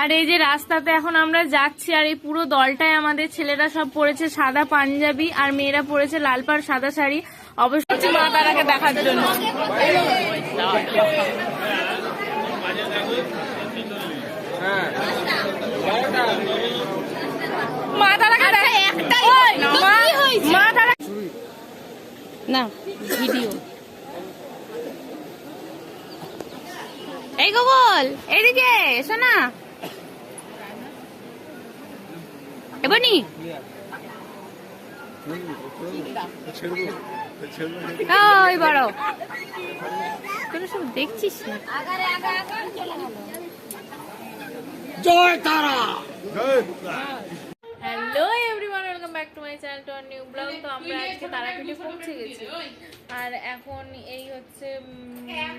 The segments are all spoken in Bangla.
আর এই যে রাস্তাতে এখন আমরা যাচ্ছি, আর এই পুরো দলটায় আমাদের ছেলেরা সব পরেছে সাদা পাঞ্জাবি আর মেয়েরা পরেছে লাল পাড় সাদা শাড়ি, অবশ্যই মা তারাকে দেখার জন্য। মা তারাকে না ভিডিও। এই গোগল এদিকে এসো না, এবনি ওই বড় তোরা সব দেখছিস না। জয় Tara. Hello everyone, welcome back to my channel to our new vlog. তো আমরা আজকে তারাপীঠে পৌঁছে গেছি, আর এখন এই হচ্ছে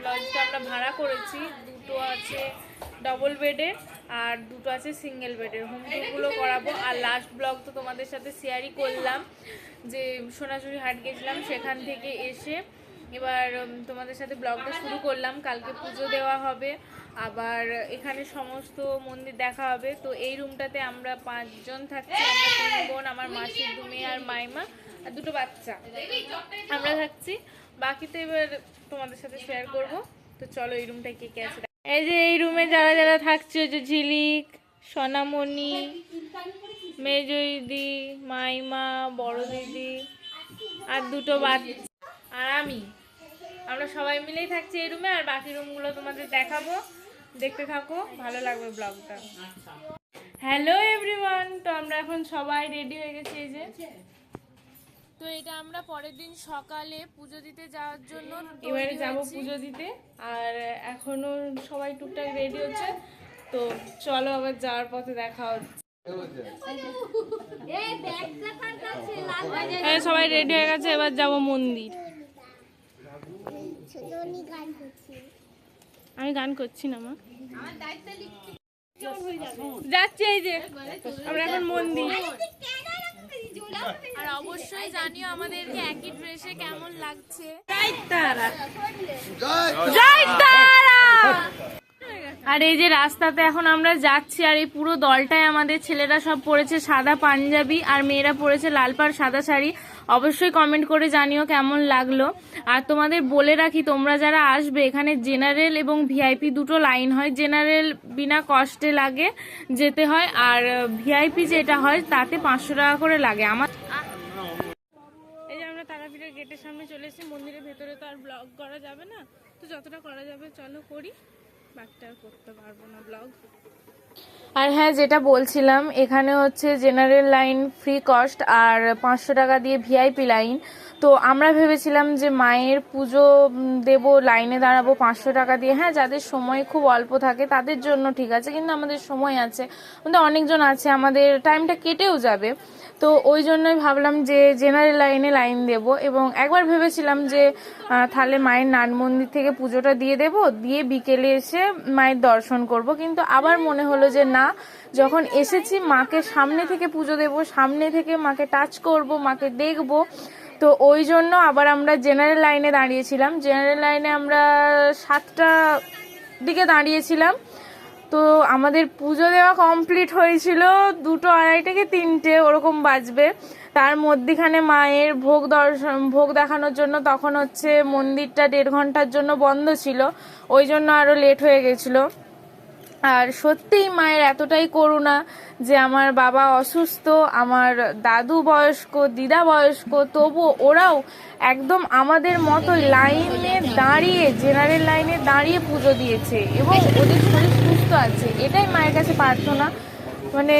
লজটা আমরা ভাড়া করেছি। দুটো আছে ডবল বেডের আর দুটো আছে সিঙ্গেল বেডের। হোম টুরগুলো করাবো। আর লাস্ট ব্লগ তো তোমাদের সাথে শেয়ারই করলাম যে সোনাঝুরি হাট গেছিলাম, সেখান থেকে এসে এবার তোমাদের সাথে ব্লগটা শুরু করলাম। কালকে পুজো দেওয়া হবে, আবার এখানে সমস্ত মন্দির দেখা হবে। তো এই রুমটাতে আমরা 5 জন থাকছি, আমরা 3 বোন, আমার মাসির 2 মেয়ে আর মাইমা আর 2টো বাচ্চা আমরা থাকছি। বাকি তো এবার তোমাদের সাথে শেয়ার করব। তো চলো এই রুমটায় কে কে আছে। এই যে এই রুমে যারা যারা থাকছে, যে ঝিলিক, সোনামণি, মেজো দিদি, মাইমা, বড় দিদি আর 2টো বাচ্চা আর আমি, আমরা সবাই মিলেই থাকছি এই রুমে। আর বাকি রুমগুলো তোমাদের দেখাবো, দেখতে থাকো, ভালো লাগবে ব্লগটা। হ্যালো এভরিওয়ান, তো আমরা এখন সবাই রেডি হয়ে গেছি। এই যে তো এটা আমরা পরের দিন সকালে পুজো দিতে যাওয়ার জন্য এবারে যাব পুজো দিতে। আর এখনো সবাই টুকটাক রেডি হচ্ছে, তো চলো আবার যাওয়ার পথে দেখা হচ্ছে। হ্যাঁ সবাই রেডি হয়ে গেছে, এবার যাবো মন্দির। আমি গান করছি না মা, যাচ্ছি। এই যে আমরা এখন মন্দির। আর অবশ্যই জানিও আমাদেরকে একই ড্রেসে কেমন লাগছে। আর এই যে রাস্তাতে এখন আমরা যাচ্ছি, আর এই পুরো দলটায় আমাদের ছেলেরা সব পরেছে সাদা পাঞ্জাবি আর মেয়েরা পরেছে লাল পাড় সাদা শাড়ি। অবশ্যই কমেন্ট করে জানিও কেমন লাগলো। আর তোমাদের বলে রাখি, তোমরা যারা আসবে এখানে জেনারেল এবং ভিআইপি দুটো লাইন হয়। জেনারেল বিনা কষ্টে লাগে যেতে হয়, আর ভিআইপি যেটা হয় তাতে 500 টাকা করে লাগে। আমার এই যে আমরা তারাপীঠের গেটের সামনে চলে এসেছি। মন্দিরের ভেতরে তো আর ব্লগ করা যাবে না, তো যতটা করা যাবে চলো করি, বাকিটা করতে পারবো না ব্লগ। আর হ্যাঁ, যেটা বলছিলাম, এখানে হচ্ছে জেনারেল লাইন ফ্রি কস্ট আর 500 টাকা দিয়ে ভিআইপি লাইন। তো আমরা ভেবেছিলাম যে মায়ের পুজো দেব, লাইনে দাঁড়াবো 500 টাকা দিয়ে। হ্যাঁ, যাদের সময় খুব অল্প থাকে তাদের জন্য ঠিক আছে, কিন্তু আমাদের সময় আছে, আমাদের অনেকজন আছে, আমাদের টাইমটা কেটেও যাবে। তো ওই জন্যই ভাবলাম যে জেনারেল লাইনে লাইন দেব। এবং একবার ভেবেছিলাম যে তাহলে মায়ের নাট মন্দির থেকে পুজোটা দিয়ে দেব, দিয়ে বিকেলে এসে মায়ের দর্শন করব। কিন্তু আবার মনে হলো যে না, যখন এসেছি মাকে সামনে থেকে পুজো দেব, সামনে থেকে মাকে টাচ করব, মাকে দেখব। তো ওই জন্য আবার আমরা জেনারেল লাইনে দাঁড়িয়েছিলাম। জেনারেল লাইনে আমরা 7টার দিকে দাঁড়িয়েছিলাম। তো আমাদের পুজো দেওয়া কমপ্লিট হয়েছিল 2টো, 2:30 থেকে 3টে ওরকম বাজবে। তার মধ্যেখানে মায়ের ভোগ দেখানোর জন্য তখন হচ্ছে মন্দিরটা 1.5 ঘন্টার জন্য বন্ধ ছিল, ওই জন্য আরো লেট হয়ে গেছিল। আর সত্যিই মায়ের এতটাই করুণা যে আমার বাবা অসুস্থ, আমার দাদু বয়স্ক, দিদা বয়স্ক, তবু ওরাও একদম আমাদের মতো লাইনে দাঁড়িয়ে, জেনারেল লাইনে দাঁড়িয়ে পুজো দিয়েছে এবং ওদের শরীর সুস্থ আছে। এটাই মায়ের কাছে প্রার্থনা, মানে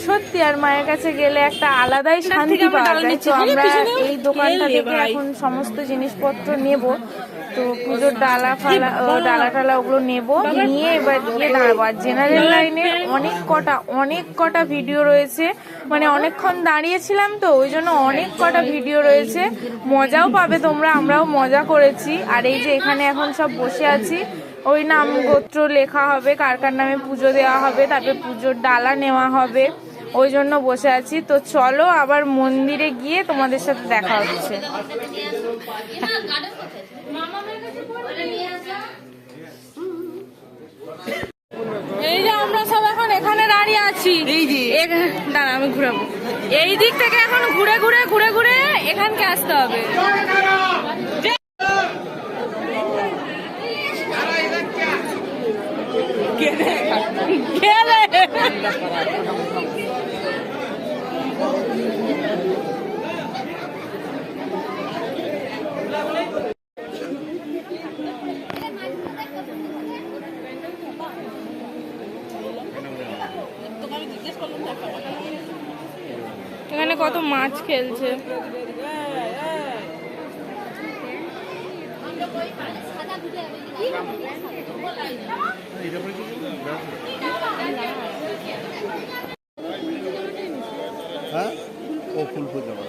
সত্যি। আর মায়ের কাছে গেলে একটা আলাদাই শান্তি পাওয়া যায়। তো আমরা এই দোকানটা থেকে এখন সমস্ত জিনিসপত্র নেব। তো পুজোর ডালা টালা ওগুলো নেব, নিয়ে এবার গিয়ে দাঁড়াবো। আর জেনারেল লাইনে অনেক কটা ভিডিও রয়েছে, মানে অনেকক্ষণ দাঁড়িয়েছিলাম তো ওই জন্য অনেক কটা ভিডিও রয়েছে, মজাও পাবে তোমরা, আমরাও মজা করেছি। আর এই যে এখানে এখন সব বসে আছি, ওই নাম গোত্র লেখা হবে, কার কার নামে পুজো দেওয়া হবে, তারপরে পুজোর ডালা নেওয়া হবে, ওই জন্য বসে আছি। তো চলো আবার মন্দিরে গিয়ে তোমাদের সাথে দেখা হচ্ছে। এই যে আমরা সব এখন এখানে দাঁড়িয়ে আছি, এই যে দাঁড়া আমি ঘুরাবো, এই দিক থেকে এখন ঘুরে ঘুরে ঘুরে ঘুরে এখানকে আসতে হবে। এখানে কত মাছ খেলছে। হ্যাঁ ও ফুল ফুল জমা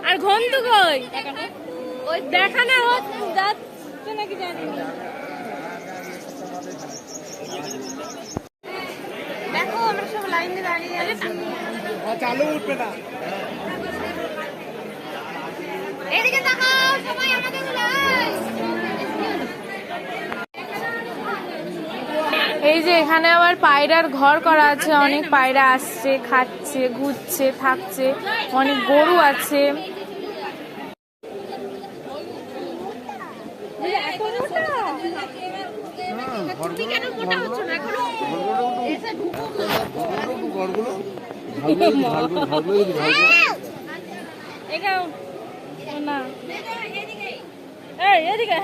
আর ঘন্টু কই দেখা না যাচ্ছে নাকি জানি না। দেখো আমরা সব লাইন দিয়ে দাঁড়িয়ে আছি। চালু উঠবে না। এদিকে তাকাও সবাই আমাদের এই যে এখানে আবার পায়রার ঘর করা আছে, অনেক পায়রা আসছে, খাচ্ছে, ঘুরছে, থাকছে, অনেক গরু আছে।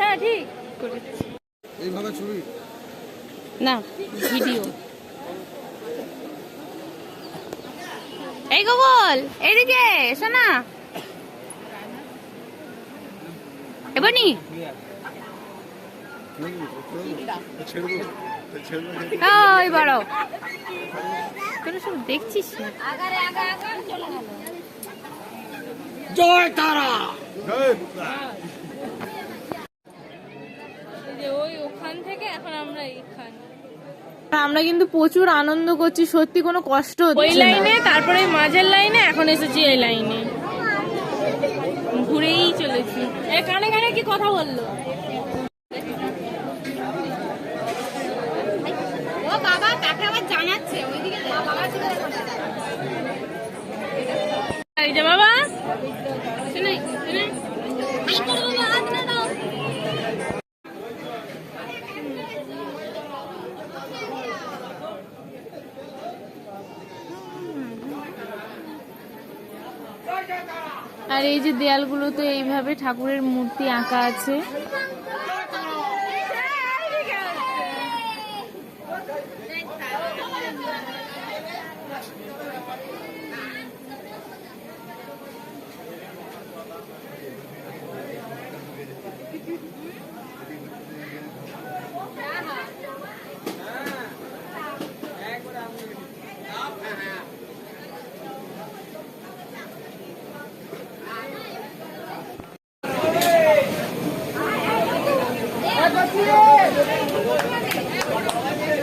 হ্যাঁ ঠিক এইভাবে ছবি না ভিডিও। এই গোবল এইদিকে এসো না, এবার নি ওই বড় তোরা সব দেখছিস না। জয় তারা। ওই ওখান থেকে এখন আমরা এখানে, আমরা কিন্তু প্রচুর আনন্দ করছি, সত্যি কোনো কষ্ট হচ্ছে না। ওই লাইনে, তারপরে মাঝের লাইনে, এখন এসেছি এই লাইনে, ঘুরেই চলেছি। কানে কানে কি কথা বললো? ও বাবা কাকে আবার জানাচ্ছে ওইদিকে বাবা এই যে বাবা শুনে শুনে আই করো বাবা হাত না দাও। আর এই যে দেয়ালগুলোতে এইভাবে ঠাকুরের মূর্তি আঁকা আছে।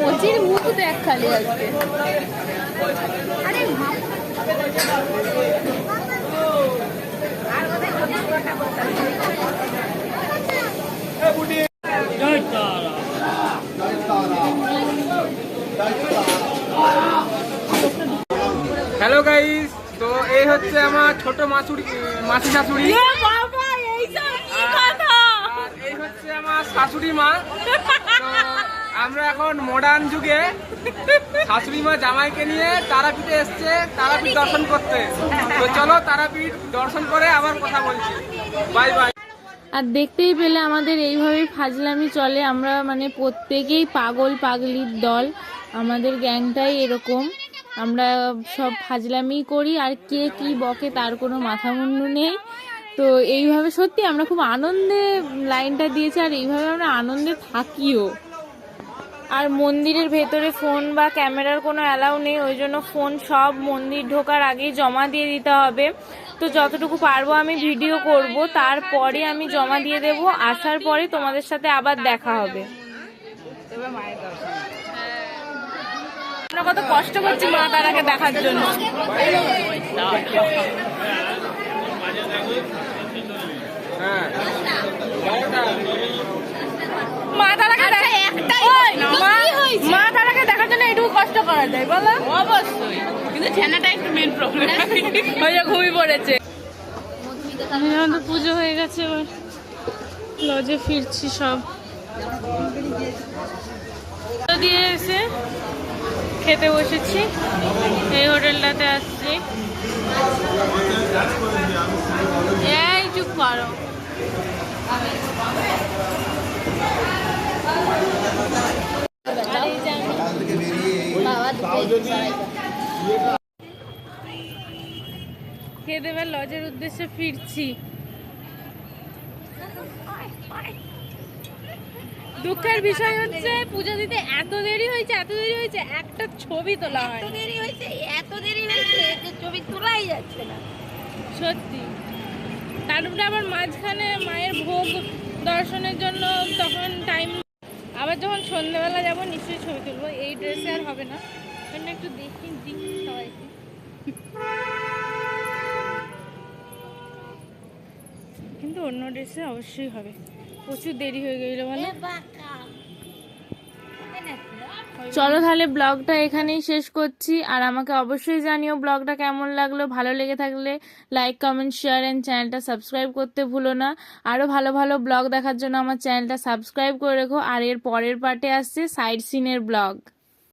কচির মুখ দেখ খালি আজকে। জয় তারা। হ্যালো গাইস, তো এই হচ্ছে আমার ছোট মাসি শাশুড়ি, আর এই হচ্ছে আমার শাশুড়ি মা। তো আমরা এখন মডার্ন যুগে শাশুড়ি মা জামাইকে নিয়ে তারাপীঠে এসছে তারাপীঠ দর্শন করতে। তো চলো তারাপীঠ দর্শন করে আবার কথা বলছি। Bye bye. আর দেখতেই পেলে আমাদের এইভাবে ফাজলামি চলে, আমরা মানে প্রত্যেকেই পাগল পাগলির দল, আমাদের গ্যাংটাই এরকম, আমরা সব ফাজলামি করি, আর কে কি বকে তার কোনো মাথা মুন্ডু নেই। তো এইভাবে সত্যি আমরা খুব আনন্দে লাইনটা দিয়েছি, আর এইভাবে আমরা আনন্দে থাকিও। আর মন্দিরের ভেতরে ফোন বা ক্যামেরার কোনো অ্যালাউ নেই, ওই জন্য ফোন সব মন্দির ঢোকার আগেই জমা দিয়ে দিতে হবে। তো যতটুকু পারবো আমি ভিডিও করব, তারপরে আমি জমা দিয়ে দেব, আসার পরে তোমাদের সাথে আবার দেখা হবে। আমরা কত কষ্ট করছি মা তারাকে দেখার জন্য। হ্যাঁ মা তারাকে মা তারাকে দেখার জন্য এইটুকু কষ্ট করা যায় বলো? অবশ্যই, কিন্তু ঠেনাটা একটু মেন প্রবলেম হয়ে ঘুমিয়ে পড়েছে। আমাদের পুজো হয়ে গেছে, এবার লজে ফিরছি সব দিয়ে এসে খেতে বসেছি। এই হোটেলটাতে আসছি। এই চুপ করো। খেয়ে দেবার লজের উদ্দেশ্যে ফিরছি। দুঃখের বিষয় হচ্ছে পুজো দিতে এত দেরি হয়েছে, একটা ছবি তোলা হয়। এত দেরি হয়েছে যে ছবি তোলাই যাচ্ছে না। সত্যি, তারপরে আবার মাঝখানে মায়ের ভোগ দর্শনের জন্য তখন টাইম, আবার যখন সন্ধ্যাবেলা যাবো নিশ্চয়ই ছবি তুলবো। এই ড্রেসে আর হবে না, একটু দেখি সবাইকে। কিন্তু অন্য ড্রেসে অবশ্যই হবে। প্রচুর দেরি হয়ে গেল বলে। চলো তাহলে ব্লগটা এখানেই শেষ করছি। আর আমাকে অবশ্যই জানিও ব্লগটা কেমন লাগলো। ভালো লেগে থাকলে লাইক, কমেন্ট, শেয়ার এন্ড চ্যানেলটা সাবস্ক্রাইব করতে ভুলো না। আরও ভালো ভালো ব্লগ দেখার জন্য আমার চ্যানেলটা সাবস্ক্রাইব করে রেখো। আর এর পরের পার্টে আসছে সাইড সিনের ব্লগ।